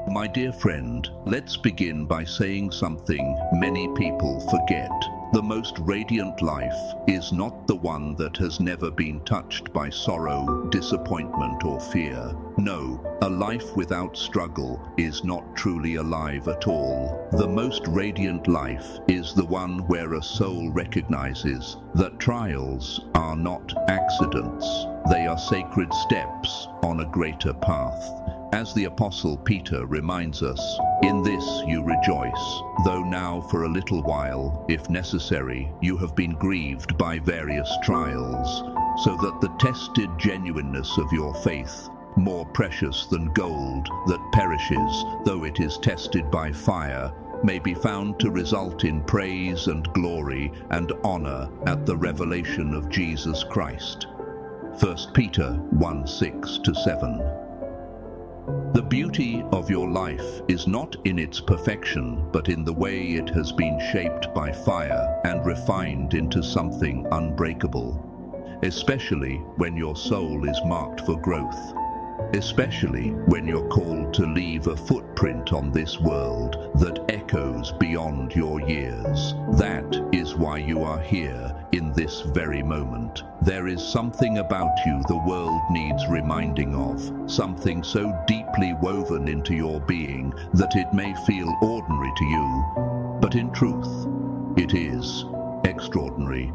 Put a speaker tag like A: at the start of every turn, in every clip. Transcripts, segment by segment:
A: My dear friend, let's begin by saying something many people forget. The most radiant life is not the one that has never been touched by sorrow, disappointment, or fear. No, a life without struggle is not truly alive at all. The most radiant life is the one where a soul recognizes that trials are not accidents. They are sacred steps on a greater path. As the Apostle Peter reminds us, in this you rejoice, though now for a little while, if necessary, you have been grieved by various trials, so that the tested genuineness of your faith, more precious than gold that perishes, though it is tested by fire, may be found to result in praise and glory and honor at the revelation of Jesus Christ. 1 Peter 1:6-7. The beauty of your life is not in its perfection, but in the way it has been shaped by fire and refined into something unbreakable, especially when your soul is marked for growth, especially when you're called to leave a footprint on this world that echoes beyond your years. That is why you are here in this very moment. There is something about you the world needs reminding of, something so deeply woven into your being that it may feel ordinary to you, but in truth, it is extraordinary.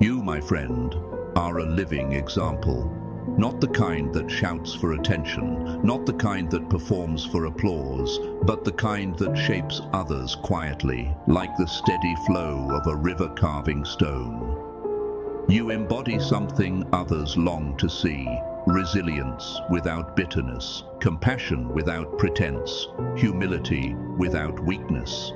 A: You, my friend, are a living example. Not the kind that shouts for attention, not the kind that performs for applause, but the kind that shapes others quietly, like the steady flow of a river carving stone. You embody something others long to see: resilience without bitterness, compassion without pretense, humility without weakness.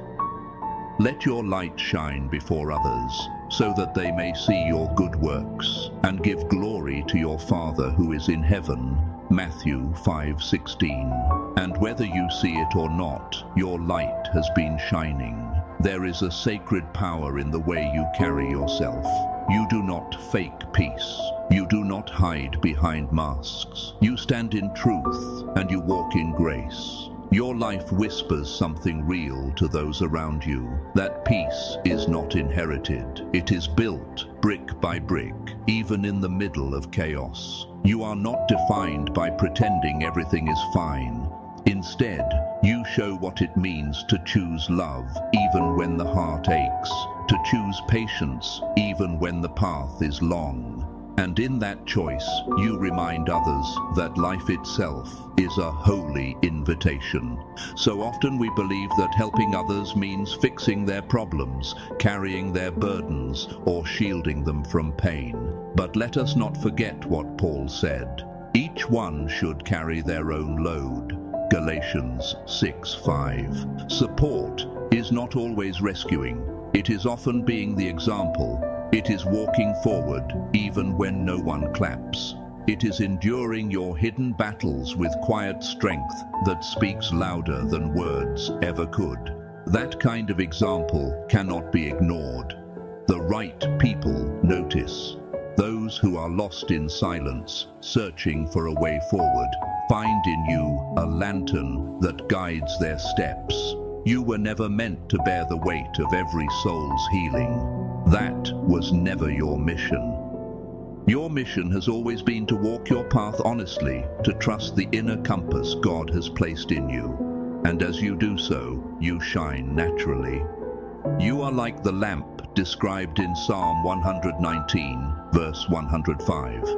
A: Let your light shine before others, so that they may see your good works and give glory to your Father who is in heaven. Matthew 5:16. And whether you see it or not, your light has been shining. There is a sacred power in the way you carry yourself. You do not fake peace. You do not hide behind masks. You stand in truth and you walk in grace. Your life whispers something real to those around you. That peace is not inherited. It is built brick by brick, even in the middle of chaos. You are not defined by pretending everything is fine. Instead, you show what it means to choose love, even when the heart aches, to choose patience, even when the path is long. And in that choice, you remind others that life itself is a holy invitation. So often we believe that helping others means fixing their problems, carrying their burdens, or shielding them from pain. But let us not forget what Paul said. Each one should carry their own load. Galatians 6:5. Support is not always rescuing. It is often being the example. It is walking forward even when no one claps. It is enduring your hidden battles with quiet strength that speaks louder than words ever could. That kind of example cannot be ignored. The right people notice. Those who are lost in silence, searching for a way forward, find in you a lantern that guides their steps. You were never meant to bear the weight of every soul's healing. That was never your mission. Your mission has always been to walk your path honestly, to trust the inner compass God has placed in you. And as you do so, you shine naturally. You are like the lamp described in Psalm 119, verse 105.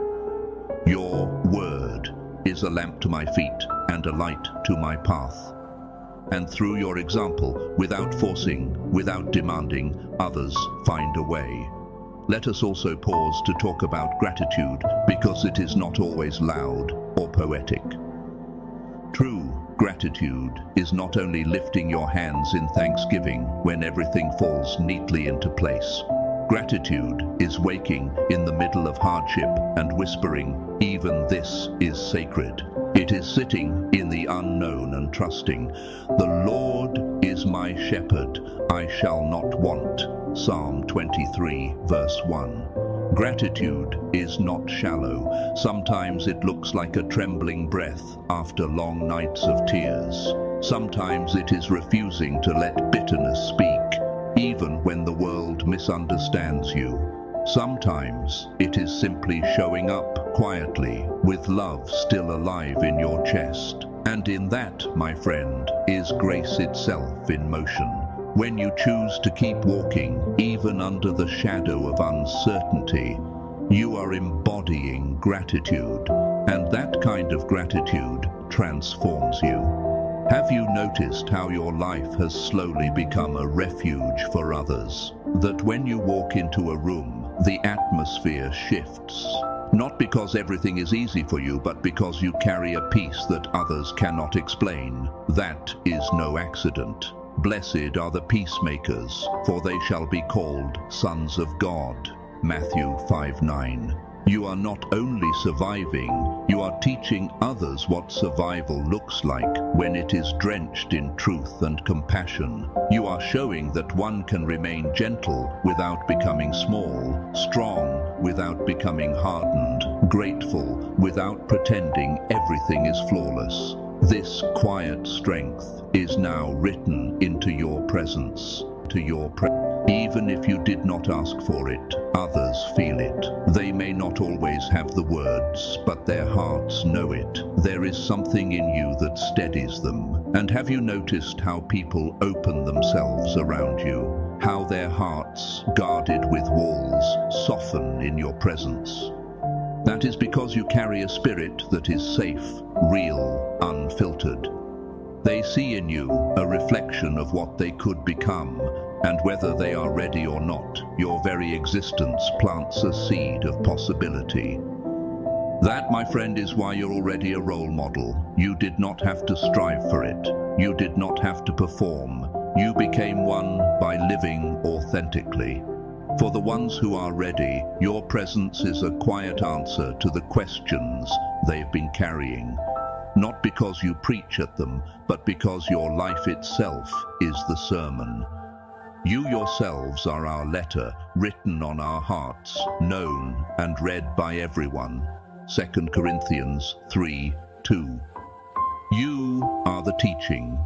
A: Your word is a lamp to my feet and a light to my path. And through your example, without forcing, without demanding, others find a way. Let us also pause to talk about gratitude, because it is not always loud or poetic. True gratitude is not only lifting your hands in thanksgiving when everything falls neatly into place. Gratitude is waking in the middle of hardship and whispering, "Even this is sacred." It is sitting in the unknown and trusting, "The Lord is my shepherd, I shall not want." Psalm 23, verse 1. Gratitude is not shallow. Sometimes it looks like a trembling breath after long nights of tears. Sometimes it is refusing to let bitterness speak, even when the world misunderstands you. Sometimes it is simply showing up quietly, with love still alive in your chest. And in that, my friend, is grace itself in motion. When you choose to keep walking, even under the shadow of uncertainty, you are embodying gratitude, and that kind of gratitude transforms you. Have you noticed how your life has slowly become a refuge for others? That when you walk into a room, the atmosphere shifts. Not because everything is easy for you, but because you carry a peace that others cannot explain. That is no accident. Blessed are the peacemakers, for they shall be called sons of God. Matthew 5:9. You are not only surviving, you are teaching others what survival looks like when it is drenched in truth and compassion. You are showing that one can remain gentle without becoming small, strong without becoming hardened, grateful without pretending everything is flawless. This quiet strength is now written into your presence, even if you did not ask for it, others feel it. They may not always have the words, but their hearts know it. There is something in you that steadies them. And have you noticed how people open themselves around you? How their hearts, guarded with walls, soften in your presence? That is because you carry a spirit that is safe, real, unfiltered. They see in you a reflection of what they could become, and whether they are ready or not, your very existence plants a seed of possibility. That, my friend, is why you're already a role model. You did not have to strive for it. You did not have to perform. You became one by living authentically. For the ones who are ready, your presence is a quiet answer to the questions they've been carrying. Not because you preach at them, but because your life itself is the sermon. You yourselves are our letter, written on our hearts, known and read by everyone. 2 Corinthians 3:2. You are the teaching.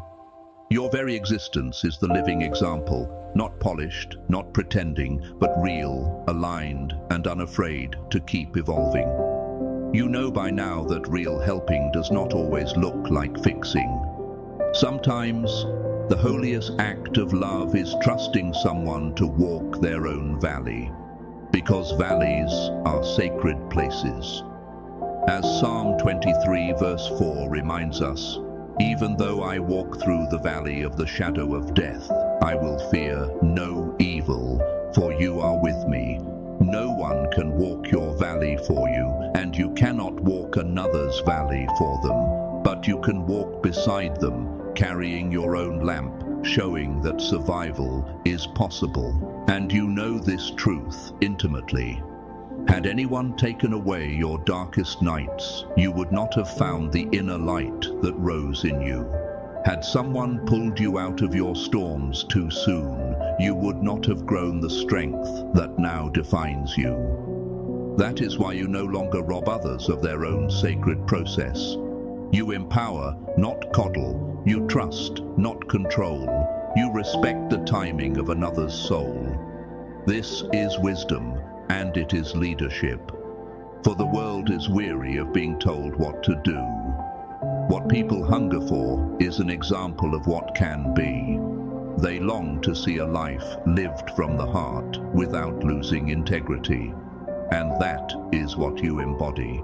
A: Your very existence is the living example, not polished, not pretending, but real, aligned, and unafraid to keep evolving. You know by now that real helping does not always look like fixing. Sometimes, the holiest act of love is trusting someone to walk their own valley, because valleys are sacred places. As Psalm 23 verse 4 reminds us, even though I walk through the valley of the shadow of death, I will fear no evil, for you are with me. No one can walk your valley for you, and you cannot walk another's valley for them, but you can walk beside them, carrying your own lamp, showing that survival is possible. And you know this truth intimately. Had anyone taken away your darkest nights, you would not have found the inner light that rose in you. Had someone pulled you out of your storms too soon, you would not have grown the strength that now defines you. That is why you no longer rob others of their own sacred process. You empower, not coddle. You trust, not control. You respect the timing of another's soul. This is wisdom, and it is leadership. For the world is weary of being told what to do. What people hunger for is an example of what can be. They long to see a life lived from the heart without losing integrity. And that is what you embody.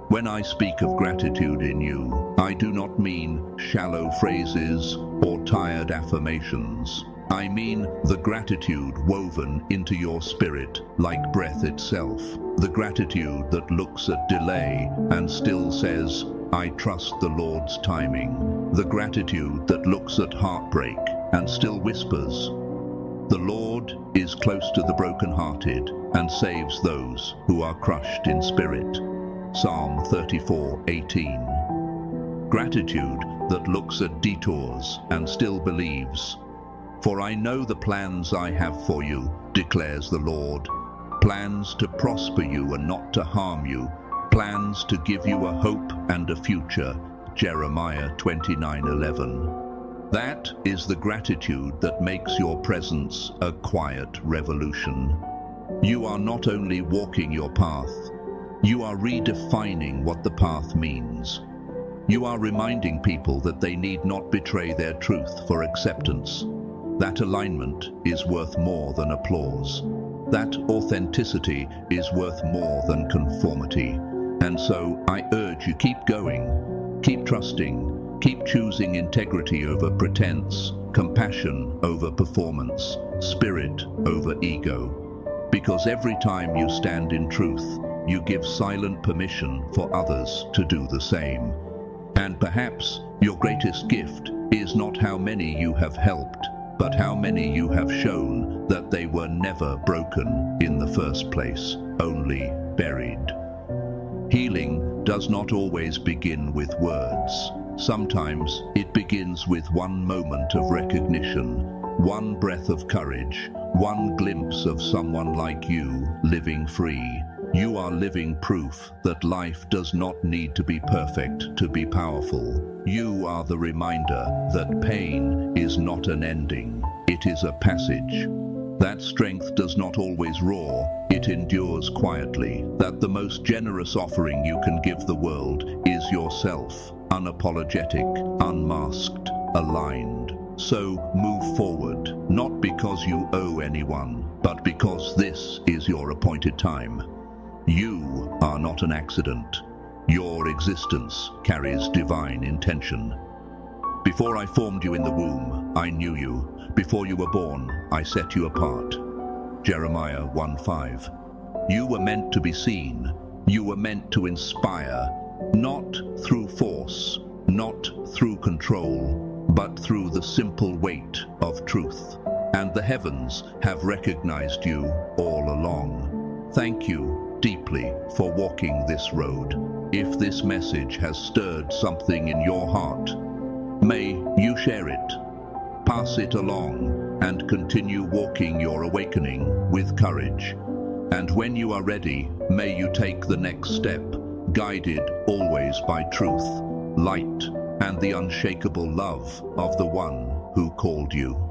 A: When I speak of gratitude in you, I do not mean shallow phrases or tired affirmations. I mean the gratitude woven into your spirit like breath itself. The gratitude that looks at delay and still says, I trust the Lord's timing. The gratitude that looks at heartbreak and still whispers, the Lord is close to the brokenhearted and saves those who are crushed in spirit. Psalm 34:18. Gratitude that looks at detours and still believes. For I know the plans I have for you, declares the Lord. plans to prosper you and not to harm you, plans to give you a hope and a future. Jeremiah 29:11. That is the gratitude that makes your presence a quiet revolution. You are not only walking your path, you are redefining what the path means. You are reminding people that they need not betray their truth for acceptance. That alignment is worth more than applause. That authenticity is worth more than conformity. And so I urge you, keep going, keep trusting, keep choosing integrity over pretense, compassion over performance, spirit over ego. Because every time you stand in truth, you give silent permission for others to do the same. And perhaps your greatest gift is not how many you have helped, but how many you have shown that they were never broken in the first place, only buried. Healing does not always begin with words. Sometimes it begins with one moment of recognition, one breath of courage, one glimpse of someone like you living free. You are living proof that life does not need to be perfect to be powerful. You are the reminder that pain is not an ending, it is a passage. That strength does not always roar, it endures quietly. That the most generous offering you can give the world is yourself, unapologetic, unmasked, aligned. So move forward, not because you owe anyone, but because this is your appointed time. You are not an accident. Your existence carries divine intention. Before I formed you in the womb, I knew you. Before you were born, I set you apart. Jeremiah 1:5. You were meant to be seen. You were meant to inspire, not through force, not through control, but through the simple weight of truth. And the heavens have recognized you all along. Thank you deeply for walking this road. If this message has stirred something in your heart, may you share it, pass it along, and continue walking your awakening with courage. And when you are ready, may you take the next step, guided always by truth, light, and the unshakable love of the one who called you.